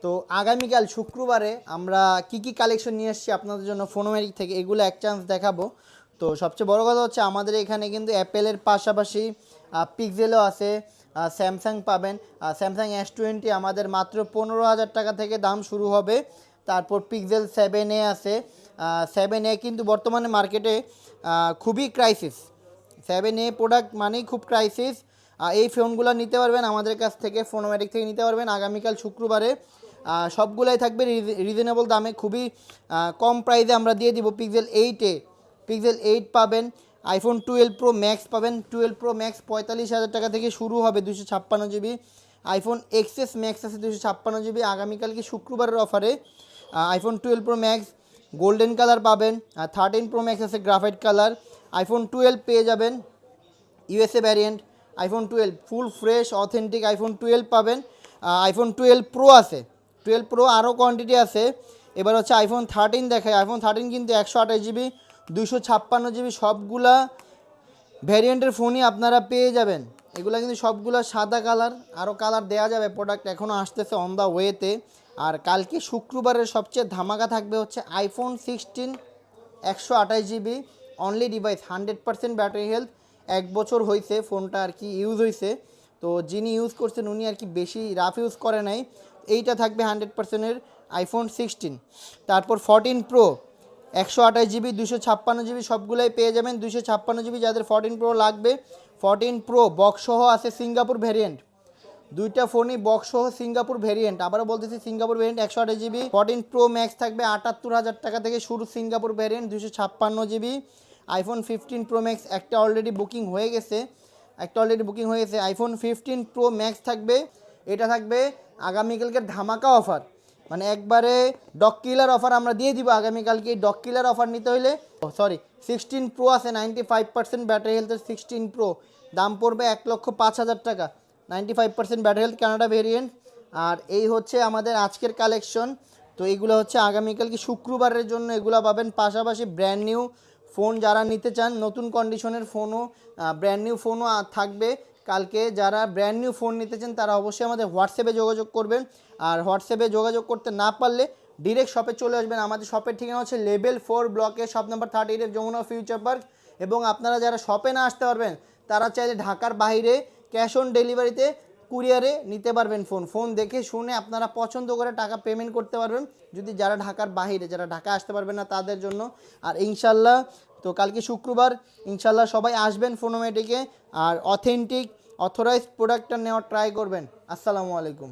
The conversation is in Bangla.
তো আগামীকাল শুক্রবারে আমরা কি কালেকশন নিয়ে এসেছি আপনাদের জন্য ফোনোম্যাটিক থেকে, এগুলো এক চান্স দেখাবো। তো সবচেয়ে বড় কথা হচ্ছে আমাদের এখানে কিন্তু অ্যাপেলের পাশাপাশি পিক্সেলও আছে, স্যামসাং পাবেন। স্যামসাং S20 আমাদের মাত্র 15,000 টাকা থেকে দাম শুরু হবে। তারপর পিক্সেল 7A আছে। 7A কিন্তু বর্তমানে মার্কেটে খুবই ক্রাইসিস। 7A প্রোডাক্ট মানেই খুব ক্রাইসিস। এই ফোনগুলো নিতে পারবেন আমাদের কাছ থেকে, ফোনোম্যাটিক থেকে নিতে পারবেন আগামীকাল শুক্রবারে। সবগুলাই থাকবে রিজনেবল দামে, খুবই কম প্রাইসে আমরা দিয়ে দিব। পিক্সেল 8 পাবেন, আইফোন 12 প্রো ম্যাক্স পাবেন। 12 প্রো ম্যাক্স 45,000 টাকা থেকে শুরু হবে, 256 জিবি। আইফোন এক্সএস ম্যাক্স আছে 256 জিবি আগামীকাল কি শুক্রবারের অফারে। IPhone 12 pro max golden colour পাবেন, আর 13 প্রো ম্যাক্স আছে গ্রাফাইট কালার। আইফোন 12 পেয়ে যাবেন USA variant. IPhone 12 full fresh authentic iPhone 12 পাবেন। আইফোন 12 প্রো আছে, 12 প্রো আরও কোয়ান্টিটি আছে। এবার হচ্ছে আইফোন 13 দেখায়। আইফোন 13 কিন্তু 128 জিবি 256 জিবি সবগুলা ভ্যারিয়েন্টের ফোনই আপনারা পেয়ে যাবেন। এগুলো কিন্তু সবগুলো সাদা কালার, আরও কালার দেওয়া যাবে, প্রোডাক্ট এখনও আসতেছে অন দ্য ওয়েতে। আর কালকে শুক্রবারের সবচেয়ে ধামাকা থাকবে হচ্ছে iPhone 16 128 GB only device, 100% battery health. 1 বছর হয়েছে ফোনটা আর কি ইউজ হয়েছে, তো যিনি ইউজ করছেন উনি আর কি বেশি রাফ ইউজ করে নাই। এইটা থাকবে 100%-এর আইফোন 16। তারপর 14 প্রো 128 জিবি 256 জিবি সবগুলোই পেয়ে যাবেন। 256 জিবি যাদের 14 প্রো লাগবে, 14 প্রো বক্সসহ আছে সিঙ্গাপুর ভ্যারিয়েন্ট। দুইটা ফোনই বক্সসহ সিঙ্গাপুর ভ্যারিয়েন্ট, আবারও বলতেছি Singapore variant 128 GB. 14 pro max থাকবে 78,000 টাকা থেকে শুরু Singapore variant 256 GB. IPhone 15 pro max একটা অলরেডি বুকিং হয়ে গেছে, আইফোন 15 প্রো ম্যাক্স থাকবে। এটা থাকবে আগামীকালকের ধামাকা অফার, মানে একবারে ডগ কিলার অফার আমরা দিয়ে দিব আগামীকালকে। এই ডগ কিলার অফার নিতে হলে 16 প্রো আছে 95% ব্যাটারি হেলথের 16 প্রো, দাম পড়বে 1,05,000 টাকা। 95% ব্যাটারি হেলথ কানাডা ভেরিয়েন্ট। আর এই হচ্ছে আমাদের আজকের কালেকশন। তো এইগুলো হচ্ছে আগামীকালকে শুক্রবারের জন্য এগুলো পাবেন। পাশাপাশি ব্র্যান্ড নিউ ফোন যারা নিতে চান, নতুন কন্ডিশনের ফোনও, ব্র্যান্ড নিউ ফোনও থাকবে কালকে। যারা ব্র্যান্ড নিউ ফোন নিতে চান তারা অবশ্যই আমাদের হোয়াটসঅ্যাপে যোগাযোগ করবেন। আর হোয়াটসঅ্যাপে যোগাযোগ করতে না পারলে ডিরেক্ট শপে চলে আসবেন। আমাদের শপের ঠিকানা হচ্ছে লেভেল 4 ব্লকে, shop number 38 Jamuna future park. এবং আপনারা যারা শপে না আসতে পারবেন তারা চাইলে ঢাকার বাইরে ক্যাশ অন ডেলিভারিতে কুরিয়ারে নিতে পারবেন। ফোন দেখে শুনে আপনারা পছন্দ করে টাকা পেমেন্ট করতে পারবেন, যদি যারা ঢাকার বাইরে, যারা ঢাকা আসতে পারবেন না তাদের জন্য। আর ইনশাল্লাহ তো কালকে শুক্রবার, ইনশাল্লাহ সবাই আসবেন ফোনোম্যাটিকে, আর অথেন্টিক অথরাইজড প্রোডাক্টটা নেওয়ার ট্রাই করবেন। আসসালামু আলাইকুম।